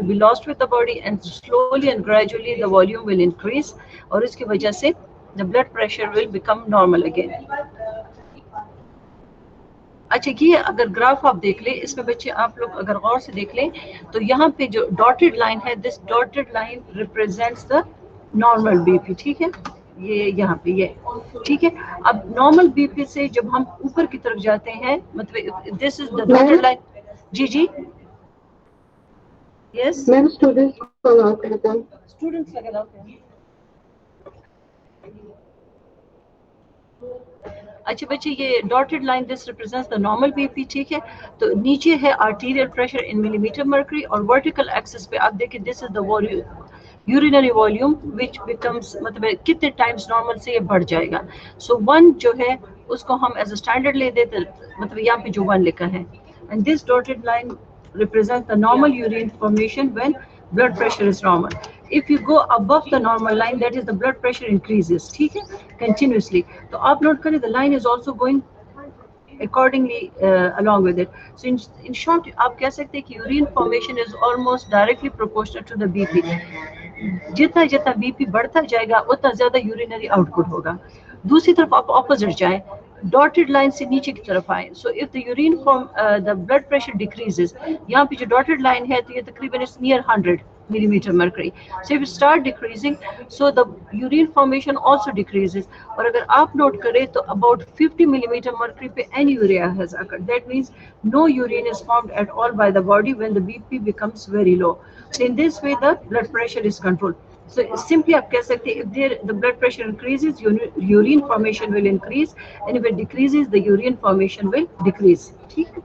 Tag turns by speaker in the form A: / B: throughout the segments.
A: be lost with the body and slowly and gradually the volume will increase, और इसकी वजह से the blood pressure will become normal again. अच्छा, ये अगर ग्राफ आप देख लें, इसमें बच्चे आप लोग अगर गौर से देख लें तो यहाँ पे जो डॉटेड लाइन है, this dotted line represents the normal BP. ठीक है, ये यहाँ पे ये ठीक है. अब नॉर्मल बीपी से जब हम ऊपर की तरफ जाते हैं, मतलब this is the dotted line. जी जी, यस
B: मैम. स्टूडेंट्स लगा
A: अच्छा बच्चे, ये dotted line this represents the normal BP. ठीक है, तो नीचे है arterial pressure in millimeter mercury, और वर्टिकल एक्सिस पे आप देखिए this is the volume, urinary volume which becomes, मतलब कितने टाइम्स नॉर्मल से ये बढ़ जाएगा. सो 1 जो है उसको हम एज अ स्टैंडर्ड ले देते, मतलब यहाँ पे जो 1 लिखा है. And this dotted line represents the normal urine formation when blood pressure is normal. If you go above the normal line, that is the blood pressure increases. ठीक है, continuously. तो आप नोट करें, the line is also going accordingly along with it. So in short, आप कह सकते हैं कि urine formation is almost directly proportional to the BP. जितना जितना बीपी बढ़ता जाएगा उतना ज्यादा यूरिनरी आउटपुट होगा. दूसरी तरफ आप ऑपोजिट जाएं, डॉटेड लाइन से नीचे की तरफ आए. So if the urine form the blood pressure decreases, यहाँ पे जो डॉटेड लाइन है तो ये तकरीबन it's near 100 millimeter mercury. So if you start decreasing, so the urine formation also decreases. और अगर आप नोट करें तो about 50 millimeter mercury पे anuria has occurred. That means no urine is formed at all by the body when the BP becomes very low. So in this way the blood pressure is controlled. So simply आप कह सकते हैं, if the blood pressure increases, urine formation will increase, and if it decreases, the urine formation will decrease. ठीक है.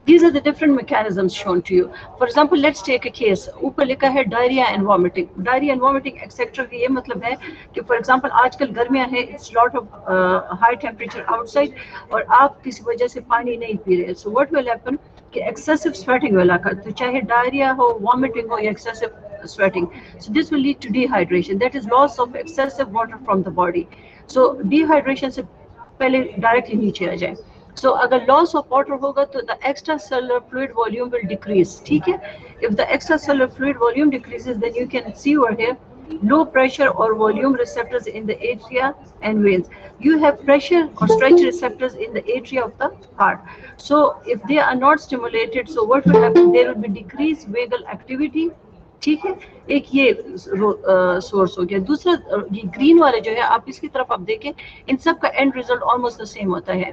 A: These are the different mechanisms shown to you. For example, let's take a case. ऊपर लिखा है diarrhea and vomiting. Diarrhea and vomiting etc. ये मतलब है कि for example आजकल गर्मियाँ हैं, it's lot of high temperature outside, और आप किसी वजह से पानी नहीं पी रहे. So what will happen कि excessive sweating will occur. तो चाहे diarrhea हो, vomiting हो या excessive sweating. So this will lead to dehydration. That is loss of excessive water from the body. So dehydration से पहले directly नीचे आ जाए. So अगर loss of water होगा तो the extracellular fluid volume will decrease. ठीक है, if the extracellular fluid volume decreases, then you can see over here low pressure or volume receptors in the atria and veins. You have pressure or stretch receptors in the atria of the heart. So if they are not stimulated, so what will happen? There will be decreased vagal activity. ठीक है, एक ये source हो गया. दूसरा ये green वाला जो है, आप इसकी तरफ आप देखें, इन सब का and result almost the same होता है.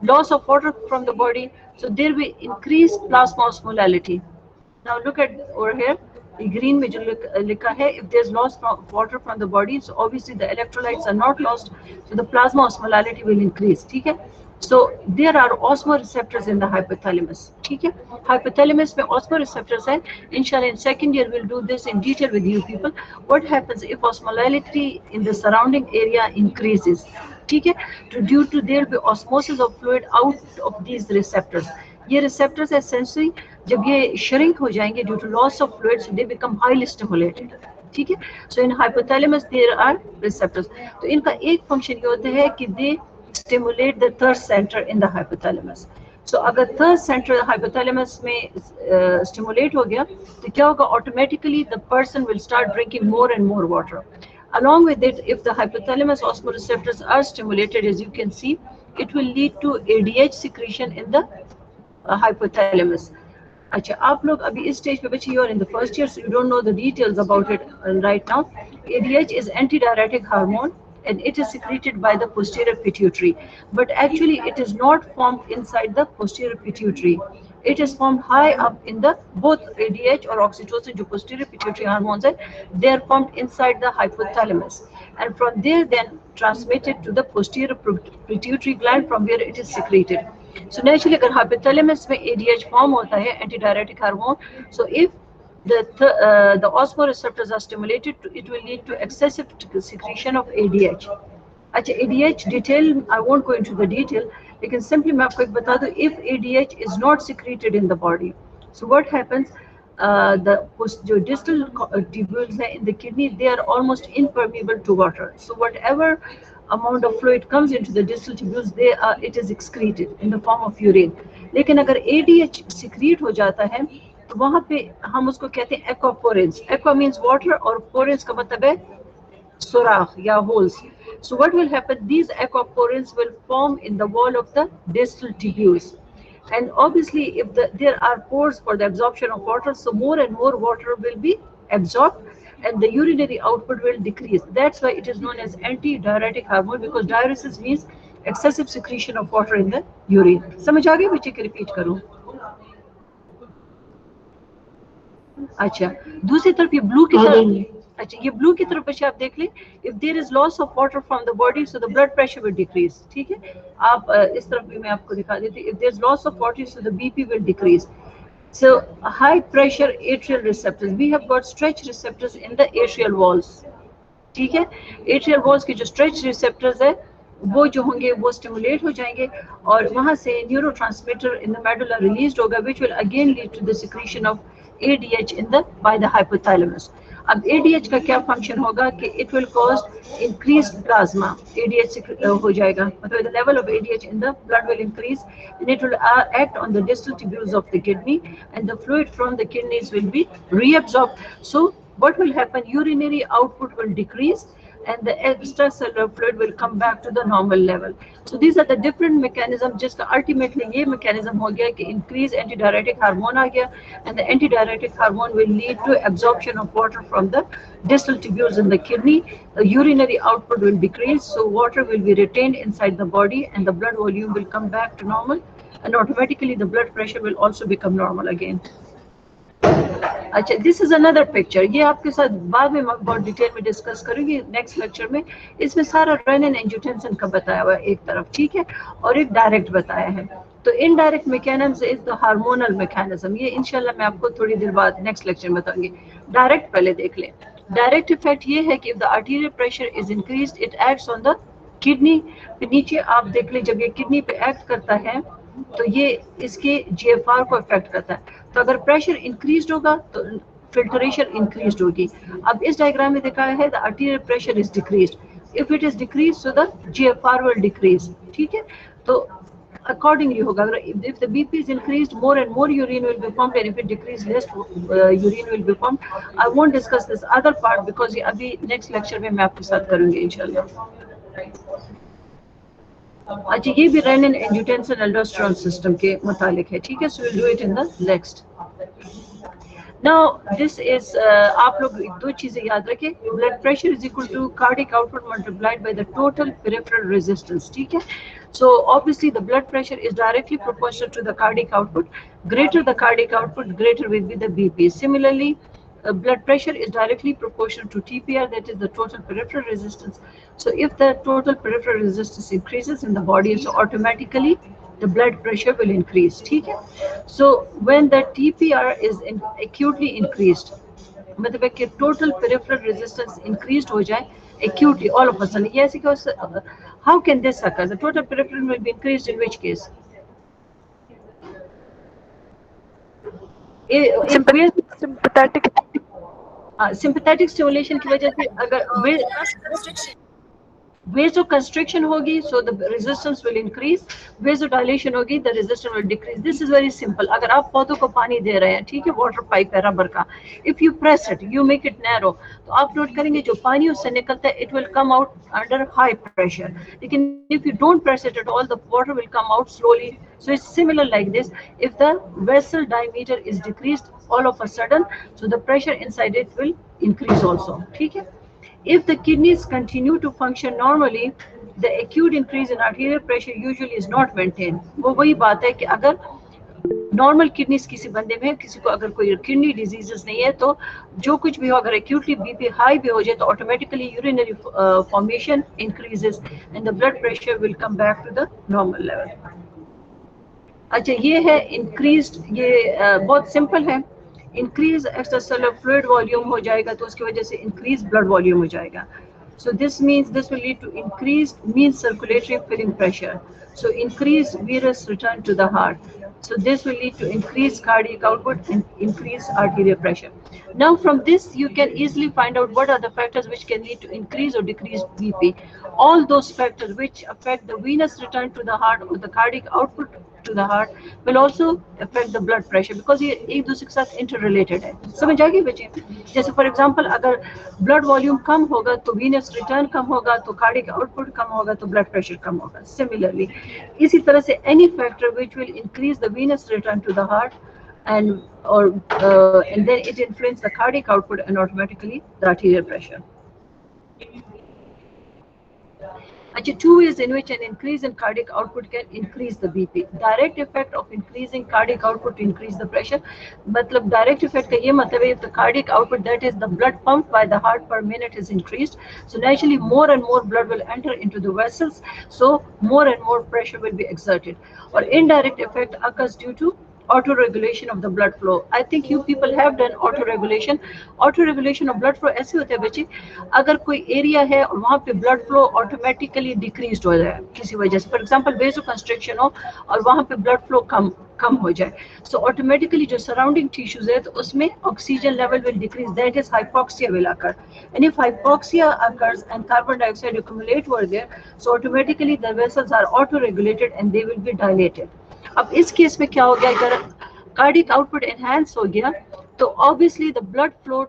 A: Loss of water from the body, so there will be increased plasma osmolality. Now look at over here, the green में जो लिखा है, if there's loss of water from the body, so obviously the electrolytes are not lost, so the plasma osmolality will increase. ठीक है, so there are osmoreceptors in the hypothalamus. ठीक है, hypothalamus में osmoreceptors हैं. Inshallah in second year we'll do this in detail with you people. What happens if osmolality in the surrounding area increases? ठीक है, तो due to there be osmosis of fluid out of these receptors. ये receptors essentially जब ये shrink हो जाएंगे due to loss of fluids, they become highly stimulated. ठीक है, so in hypothalamus there are receptors. तो इनका एक फंक्शन ये होता है कि they stimulate the thirst center in the hypothalamus. So अगर थर्ड सेंटर हाइपोथैलेमस में स्टिमुलेट हो गया तो क्या होगा, automatically the person will start drinking more and more water. Along with it, if the hypothalamus osmoreceptors are stimulated, as you can see, it will lead to ADH secretion in the hypothalamus. अच्छा, आप लोग अभी इस stage पे बच्चे, you are in the first year, so you don't know the details about it right now. ADH is antidiuretic hormone and it is secreted by the posterior pituitary, but actually it is not formed inside the posterior pituitary. It is formed high up in the both ADH or oxytocin, जो posterior pituitary hormones है, they are formed inside the hypothalamus, and from there then transmitted to the posterior pituitary gland from where it is secreted. So naturally अगर hypothalamus में ADH form होता है, antidiuretic hormone, so if the osmoreceptors are stimulated, it will lead to excessive secretion of ADH. अच्छा, ADH detail I won't go into the detail, लेकिन simply मैं आपको एक बता दूं, if ADH is not secreted in the body, so what happens, जो distal tubules हैं in the kidney, they are almost impermeable to water. So whatever amount of fluid comes into the distal tubules, it is excreted in the form of urine. लेकिन अगर ADH secrete हो जाता है वहाँ पे हम उसको कहते हैं एक्वापोरेंस. एक्वा मीन्स वाटर और पोरेंस का मतलब है सुराख या holes. So what will happen? These aquaporins will form in the wall of the distal tubules. And obviously, if there are pores for the absorption of water, so more and more water will be absorbed and the urinary output will decrease. That's why it is known as anti-diuretic hormone, because diuresis means excessive secretion of water in the urine. समझ आ गई बच्चे की repeat करूं? अच्छा, दूसरी तरफ ये blue की तरफ, अच्छा ये ब्लू की तरफ बच्चे आप देख लें. If there is loss of water from the body so the blood pressure will decrease. ठीक है, आप इस तरफ भी मैं आपको दिखा देती हूँ. If there is loss of water so the BP will decrease. So high pressure atrial receptors, we have got stretch receptors in the atrial walls. ठीक है, atrial walls के जो stretch receptors है वो जो होंगे वो stimulate हो जाएंगे और वहाँ से neurotransmitter in the medulla released होगा, which will again lead to the secretion of ADH in the by the hypothalamus. अब ADH का क्या फंक्शन होगा कि it will cause increased plasma. ADH हो जाएगा, मतलब the level of ADH in the blood will increase and it will act on the distal tubules of the kidney and the fluid from the kidneys will be reabsorbed. So what will happen? Urinary output will decrease and the extracellular fluid will come back to the normal level. So these are the different mechanisms. जिसका ultimately ये mechanism हो गया कि increase antidiuretic hormone आ गया and the antidiuretic hormone will lead to absorption of water from the distal tubules in the kidney. The urinary output will decrease, so water will be retained inside the body and the blood volume will come back to normal and automatically the blood pressure will also become normal again. अच्छा, this is another picture. ये आपके साथ बाद में बहुत detail में discuss करूंगी next lecture में. इसमें सारा रेनिन एंजियोटेंसिन का बताया हुआ है एक तरफ, ठीक है, और एक डायरेक्ट बताया है. तो indirect mechanism is the hormonal mechanism. ये इंशाल्लाह मैं आपको थोड़ी देर बाद नेक्स्ट लेक्चर में बताऊंगी. डायरेक्ट पहले देख लें. डायरेक्ट इफेक्ट ये है कि if the arterial pressure is increased it acts on the kidney. नीचे आप देख लें, जब ये किडनी पे एक्ट करता है तो ये इसके GFR को इफेक्ट करता है. तो अगर प्रेशर इंक्रीज होगा तो फिल्ट्रेशन इंक्रीज होगी. अब इस डायग्राम में दिखाया है the arterial pressure is decreased. If it is decrease so the GFR will decrease. ठीक है, तो अकॉर्डिंगली होगा. अगर if the BP is increased, more and more urine will be pumped, and if it decreases, less urine will be pumped. I won't discuss this other part because ये अभी next lecture में मैं आपके साथ करूंगी इंशाल्लाह. अच्छा, ये भी रेनिन एंजियोटेंसिन एल्डोस्टेरोन सिस्टम के मुतालिक है. ठीक है, so will do it in the next. Now this is आप लोग दो चीजें याद रखें. Blood pressure is equal to cardiac output multiplied by the total peripheral resistance. ठीक है, so obviously the blood pressure is directly proportional to the cardiac output. Greater the cardiac output, greater will be the BP. Similarly, blood pressure is directly proportional to TPR, that is the total peripheral resistance. So if the total peripheral resistance increases in the body, so automatically the blood pressure will increase. ठीक है, so when the TPR is acutely increased, मतलब कि total peripheral resistance increased हो जाए acutely all of a sudden, yes, because how can this occur? The total peripheral will be increased in which case? Sympathetic stimulation की वजह से अगर vasoconstriction होगी, so the resistance will increase. Vasodilation होगी, the resistance will decrease. This is very simple. अगर आप पौधों को पानी दे रहे हैं, ठीक है, वाटर पाइप है रबर का, if you press it, you make it narrow, तो आप नोट करेंगे जो पानी उससे निकलता है it will come out under high pressure. लेकिन if you don't press it at all, the water will come out slowly. So it's similar like this. If the vessel diameter is decreased all of a sudden, so the pressure inside it will increase also. ठीक है. If the kidneys continue to function normally, the acute increase in arterial pressure usually is not maintained. वो वही बात है कि अगर normal kidneys किसी बंदे में, किसी को अगर कोई किडनी डिजीजेस नहीं है, तो जो कुछ भी हो, अगर एक्यूटली बीपी हाई भी हो जाए तो automatically urinary formation increases and the blood pressure will come back to the normal level. अच्छा, ये है इंक्रीज्ड, ये बहुत सिंपल है. इंक्रीज एक्स्ट्रासेलुलर फ्लूइड वॉल्यूम हो जाएगा तो उसकी वजह से इंक्रीज ब्लड वॉल्यूम हो जाएगा. So this means this will lead to increase mean circulatory filling pressure. So increase venous return to the heart. So this will lead to increased cardiac output and increased arterial pressure. Now from this you can easily find out what are the factors which can lead to increase or decrease BP. All those factors which affect the venous return to the heart or the cardiac output to the heart will also affect the blood pressure because ये एक दूसरे के साथ interrelated है. समझ आ गई बच्चे? जैसे for example अगर blood volume कम होगा तो venous return कम होगा तो cardiac output कम होगा तो blood pressure कम होगा. Similarly, इसी तरह से any factor which will increase the venous return to the heart and then it influences the cardiac output and automatically the arterial pressure. Actually, two ways in which an increase in cardiac output can increase the BP. Direct effect of increasing cardiac output to increase the pressure. मतलब direct effect का ये मतलब है if the cardiac output, that is the blood pumped by the heart per minute, is increased, so naturally more and more blood will enter into the vessels, so more and more pressure will be exerted. Or indirect effect occurs due to auto regulation of the blood flow. I think you people have done auto regulation. Auto regulation of blood flow ऐसे होता है बच्चे, अगर कोई area है और वहाँ पे blood flow automatically decreased हो जाए किसी वजह से, for example vasoconstriction हो और वहाँ पे blood flow कम हो जाए, so automatically जो surrounding tissues है तो उसमें oxygen level will decrease, that is hypoxia will occur, and if hypoxia occurs and carbon dioxide accumulate over there, so automatically the vessels are auto regulated and they will be dilated. अब इस case में क्या हो गया, अगर cardiac output enhance हो गया तो obviously the blood flow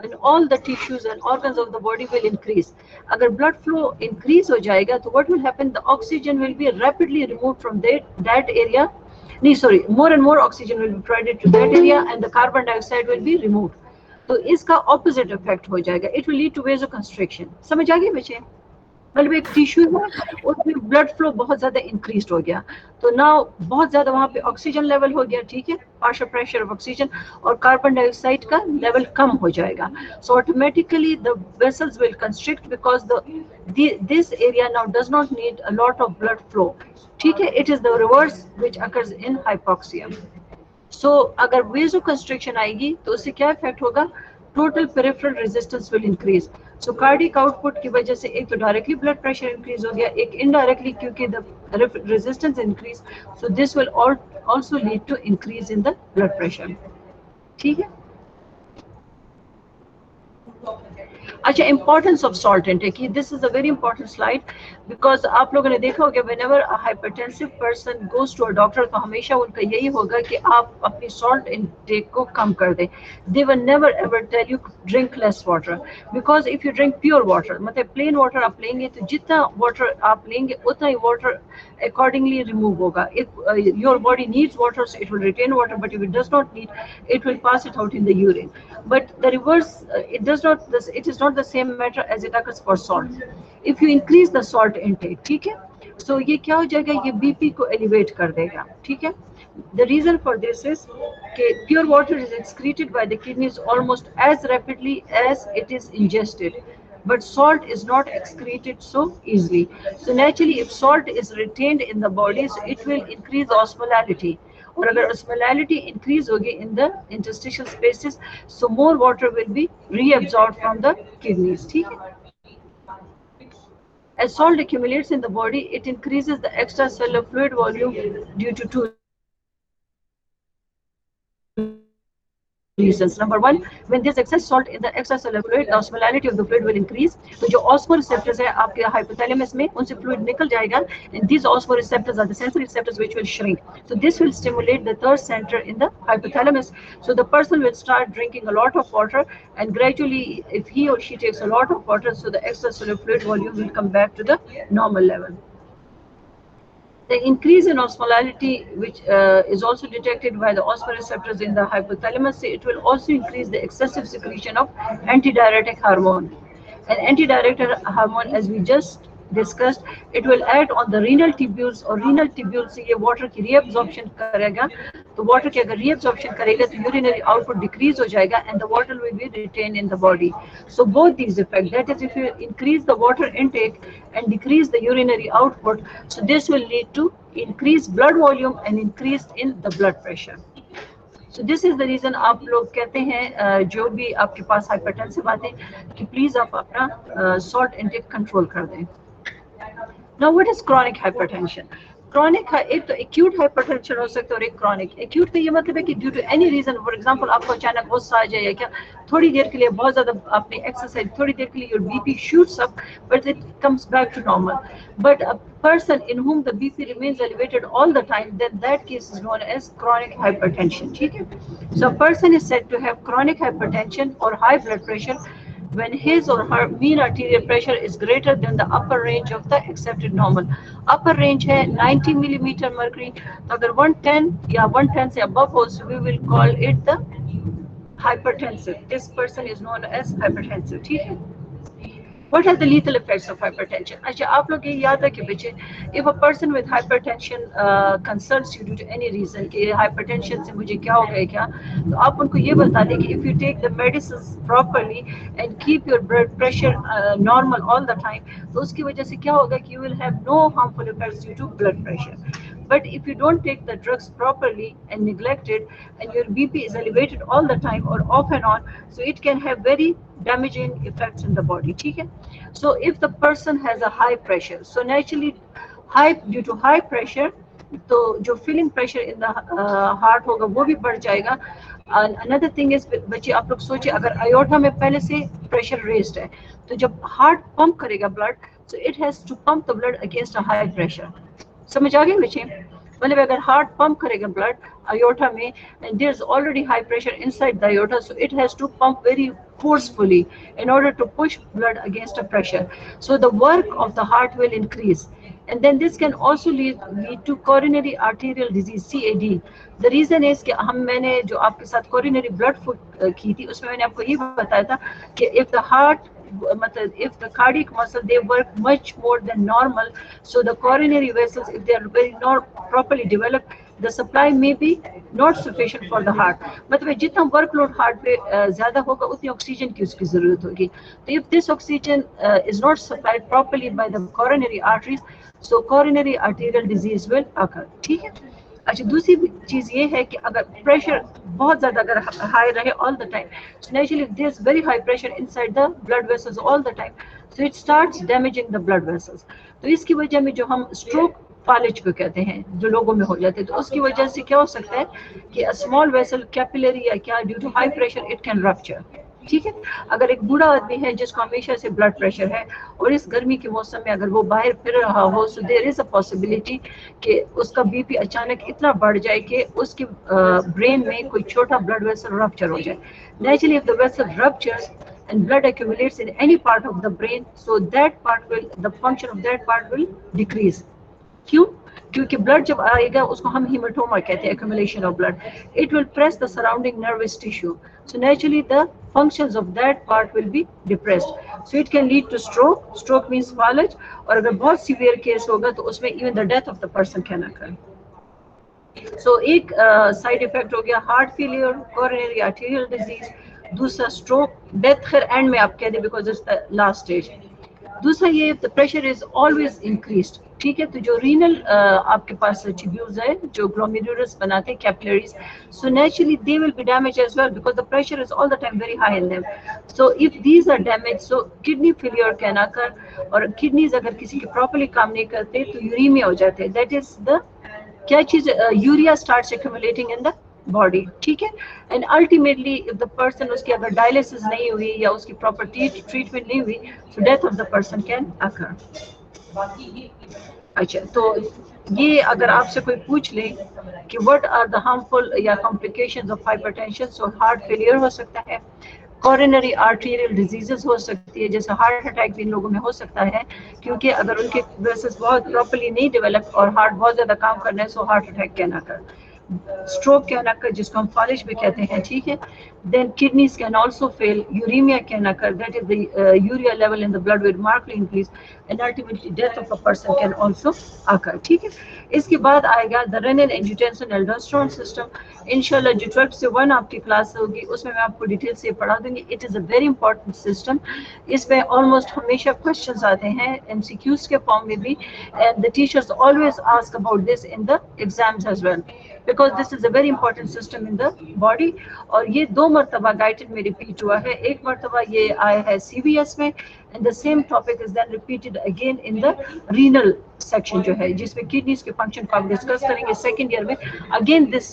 A: in all the tissues and organs of the body will increase. अगर ब्लड फ्लो इंक्रीज हो जाएगा तो what will happen, the oxygen will be rapidly removed from that area, नहीं sorry, more and more oxygen will be provided to that area and the carbon dioxide will be removed. तो इसका opposite effect हो जाएगा, it will lead to vasoconstriction. समझ आ गई बच्चे? मतलब एक टिश्यू है उसमें ब्लड फ्लो बहुत ज्यादा इंक्रीज हो गया तो ना बहुत ज्यादा वहां पे ऑक्सीजन लेवल हो गया, ठीक है, पार्शियल प्रेशर ऑफ ऑक्सीजन, और कार्बन डाइऑक्साइड का लेवल कम हो जाएगा, so automatically the vessels will constrict because this area now does not need a lot of blood flow, ठीक है. It is the reverse which occurs in hypoxia. So अगर vasoconstriction आएगी तो उससे क्या इफेक्ट होगा, total peripheral resistance will increase. So cardiac output की वजह से एक तो डायरेक्टली ब्लड प्रेशर इंक्रीज हो गया, एक इनडायरेक्टली क्योंकि the resistance increase, so this will also lead to increase in the blood pressure. ठीक है. अच्छा, importance of salt intake, this is a very important slide because आप लोगों ने देखा होगा whenever a hypertensive person goes to a doctor तो हमेशा उनका यही होगा कि आप अपनी सॉल्ट इनटेक को कम कर दें. They will never ever tell you drink less water because if you drink pure water, मतलब प्लेन वाटर आप लेंगे तो जितना वाटर आप लेंगे उतना ही water accordingly remove hoga. If your body needs water, so it will retain water, but if it does not need, it will pass it out in the urine. But the reverse, it is not the same matter as it occurs for salt. If you increase the salt intake, ठीक है, so ये क्या हो जाएगा, ये BP को elevate कर देगा, ठीक है. The reason for this is that pure water is excreted by the kidneys almost as rapidly as it is ingested, but salt is not excreted so easily. So naturally, if salt is retained in the body, so it will increase osmolality. और अगर osmolality increase होगी in the interstitial spaces, so more water will be reabsorbed from the kidneys. ठीक है. As salt accumulates in the body, it increases the extracellular fluid volume due to two reasons. Number one, when there's excess salt in the extracellular fluid, the osmolality of the fluid will increase. तो जो osmoreceptors है आपके hypothalamus में, उनसे fluid निकल जाएगा, and these osmoreceptors are the sensory receptors which will shrink. So this will stimulate the thirst center in the hypothalamus. So the person will start drinking a lot of water, and gradually, if he or she takes a lot of water, so the extracellular fluid volume will come back to the normal level. The increase in osmolality, which is also detected by the osmoreceptors in the hypothalamus, it will also increase the excessive secretion of antidiuretic hormone. And antidiuretic hormone, as we just discussed, it will act on the renal tubules, और renal tubules से ये water की reabsorption करेगा, तो water की अगर reabsorption करेगा तो urinary output decrease हो जाएगा and the water will be retained in the body. So both these effects, that is if you increase the water intake and decrease the urinary output, so this will lead to increased blood volume and increase in the blood pressure. So this is the reason आप लोग कहते हैं जो भी आपके पास hypertensive आते हैं कि please आप अपना salt intake control कर दें. Now what is chronic hypertension? Chronic एक तो acute hypertension हो सकता है और एक chronic. Acute का ये मतलब है कि due to any reason, for example आपको अचानक गुस्सा आ जाए या क्या, थोड़ी देर के लिए बहुत ज़्यादा आपने एक्सरसाइज, थोड़ी देर के लिए your BP shoots up but it comes back to normal. But a person in whom the BP remains elevated all the time, then that case is known as chronic hypertension. ठीक है? So a person is said to have chronic hypertension or high blood pressure when his or her mean arterial pressure is greater than the upper range of the accepted normal. Upper range है 90 millimeter mercury. तो अगर 110 या 110 से above हो, so we will call it the hypertensive. This person is known as hypertensive. ठीक है? What are the lethal effects of hypertension? अच्छा, आप लोग ये याद रखिए बच्चे, if a person with hypertension concerns you due to any reason कि hypertension से मुझे क्या हो गया क्या, तो आप उनको ये बता दें कि if you take the medicines properly and keep your blood pressure normal all the time, तो उसकी वजह से क्या होगा कि you will have no harmful effects due to blood pressure. But if you don't take the drugs properly and neglect it, and your BP is elevated all the time or off and on, so it can have very damaging effects in the body. ठीक है? So if the person has a high pressure, so naturally due to high pressure, तो जो filling pressure in the heart होगा वो भी बढ़ जाएगा. Another thing is, बच्चे आप लोग सोचिए, अगर aorta में पहले से pressure raised है, तो जब heart pump करेगा blood, so it has to pump the blood against a high pressure. समझ आ गए बच्चे? मतलब अगर हार्ट पंप करेगा ब्लड aorta में, and there's already high pressure inside the aorta, so it has to pump very forcefully in order to push blood against a pressure. So the work of the heart will increase, and then this can also lead to coronary arterial disease, CAD. The reason is कि मैंने जो आपके साथ coronary blood flow की थी, उसमें मैंने आपको ये बताया था कि if the heart, if the cardiac muscle, they work much more than normal, so the coronary vessels, if they are very not properly developed, the supply may be not sufficient for the heart. मतलब जितना workload heart पे ज़्यादा होगा, उतनी oxygen की उसकी ज़रूरत होगी. तो if this oxygen is not supplied properly by the coronary arteries, so coronary arterial disease will occur. ठीक है? अच्छा, दूसरी चीज़ ये है कि अगर प्रेशर बहुत ज़्यादा अगर हाई रहे all the time, so naturally there is very high pressure inside the blood vessels all the time, so it starts damaging the blood vessels. तो इसकी वजह में जो हम स्ट्रोक फालिज को कहते हैं, जो लोगों में हो जाते हैं, तो उसकी वजह से क्या हो सकता है कि a small vessel capillary या क्या, due to high pressure it can rupture. ठीक है? अगर एक बूढ़ा आदमी है जिसको हमेशा से ब्लड प्रेशर है और इस गर्मी के मौसम में अगर वो बाहर फिर रहा हो, so there is a possibility कि उसका बीपी अचानक इतना बढ़ जाए कि उसके ब्रेन में कोई छोटा ब्लड वेसल रप्चर हो जाए. Naturally if the vessel ruptures and blood accumulates in any part of the brain, so that part will, the function of that part will decrease. क्यों? क्योंकि ब्लड जब आएगा उसको हम hematoma कहते हैं, accumulation of blood. It will press the surrounding nervous tissue, so naturally the functions of that part will be depressed, so it can lead to stroke. Stroke means falaj, और अगर बहुत severe case होगा तो उसमें even the death of the person can occur. So एक side effect हो गया heart failure, coronary arterial disease. दूसरा स्ट्रोक, डेथ खैर एंड में आप कह दें because it's the last stage. दूसरा ये the pressure is always increased. ठीक है? तो जो रीनल आपके पास ट्यूब्यूल्स है जो ग्लोमेरुलस बनाते हैं, capillaries, so naturally they will be damage as well because the pressure is all the time very high in them. So if these are damage, so kidney failure can occur, और kidneys अगर किसी के properly काम नहीं करते तो uraemia हो जाते हैं. दैट इज द क्या चीज, urea starts accumulating in the body. ठीक है? And ultimately if the person, उसकी अगर डायलिसिस नहीं हुई या उसकी प्रॉपर ट्रीटमेंट नहीं हुई, so death of the person can occur. अच्छा, तो ये अगर आपसे कोई पूछ ले कि व्हाट आर द हार्मफुल या complications of hypertension, so heart failure हो सकता है, कोरोनरी आर्टेरियल डिजीजेस हो सकती है, जैसे हार्ट अटैक भी इन लोगों में हो सकता है क्योंकि अगर उनके वेसल्स बहुत प्रॉपर्ली नहीं डेवलप और हार्ट बहुत ज़्यादा काम करना है, so heart attack can occur. Stroke can occur, जिसको हम फालिज भी कहते हैं. ठीक है? Then kidneys can also fail, uremia can occur, that is the urea level in the blood will markedly increase, and ultimately death of a person can also occur. ठीक है? इसके बाद आएगा the renin angiotensin aldosterone system. इंशाल्लाह जो 12 से 1 आपकी class होगी उसमें मैं आपको डिटेल से पढ़ा दूंगी. It is a very important system. इसमें ऑलमोस्ट हमेशा क्वेश्चंस आते हैं MCQs के फॉर्म में भी, and the teachers always ask about this in the exams as well because this is a very important system in the body. और ये 2 मरतबा गाइडेड में रिपीट हुआ है. एक मरतबा ये आया है CVS में, and the same topic is then repeated again in the renal section जो है, जिसमें किडनीज के फंक्शन को आप डिस्कस करेंगे सेकेंड ईयर में. Again this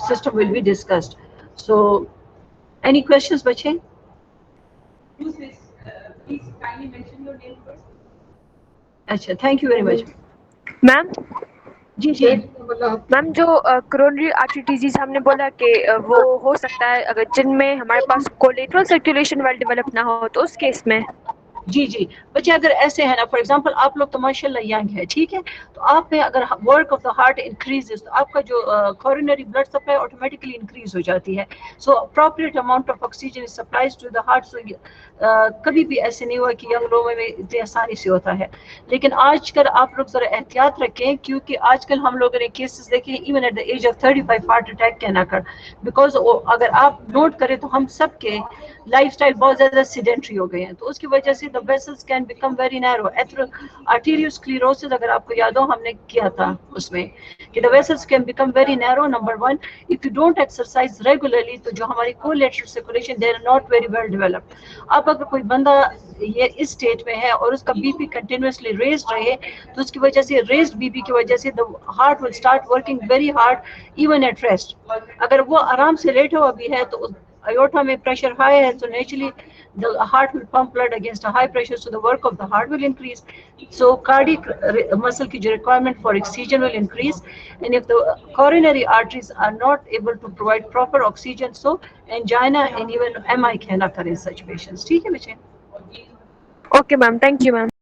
A: system will be discussed. So Any questions बच्चे? अच्छा, thank you very much.
C: Ma'am
A: जी जी
C: मैम, जो कोरोनरी आर्टरी डिजीज हमने बोला कि वो हो सकता है अगर जिनमें हमारे पास कोलेटरल सर्कुलेशन वेल डेवलप ना हो, तो उस केस में
A: जी जी बच्चे अगर ऐसे है ना, फॉर एग्जांपल आप लोग तो माशाल्लाह यंग है, ठीक है, तो आप में अगर work of the heart increases तो आपका जो coronary blood supply automatically increase हो जाती है। So appropriate amount of oxygen is supplies to the heart. So कभी भी ऐसे नहीं हुआ कि यंग लोगों में इतनी आसानी से होता है। लेकिन आजकल आप लोग जरा एहतियात रखें, क्योंकि आजकल हम लोगों ने केसेस देखे even at the age of 35 heart attack can occur, because अगर आप नोट करें तो हम सब के लाइफस्टाइल बहुत ज्यादा सीडेंट्री हो गए हैं, तो उसकी वजह से the vessels can become very narrow. Arteriosclerosis अगर आपको याद हो हमने किया था उसमें कि the vessels can become very narrow. Number one, if you don't exercise regularly, तो जो हमारी collateral circulation they are not very well developed. अब अगर कोई बंदा ये इस स्टेट में है और उसका बीपी कंटिन्यूसली रेज्ड रहे, तो उसकी वजह से रेज्ड बीपी की वजह से the heart will start working very hard even at rest. अगर वो आराम से लेटा हुआ भी है तो aorta में pressure high है, so naturally the heart will pump blood against a high pressure, so the work of the heart will increase. So cardiac muscle की जो requirement for oxygen will increase, and if the coronary arteries are not able to provide proper oxygen, so angina and even MI can occur in such patients. ठीक है बच्चे?
C: Okay ma'am, thank you ma'am.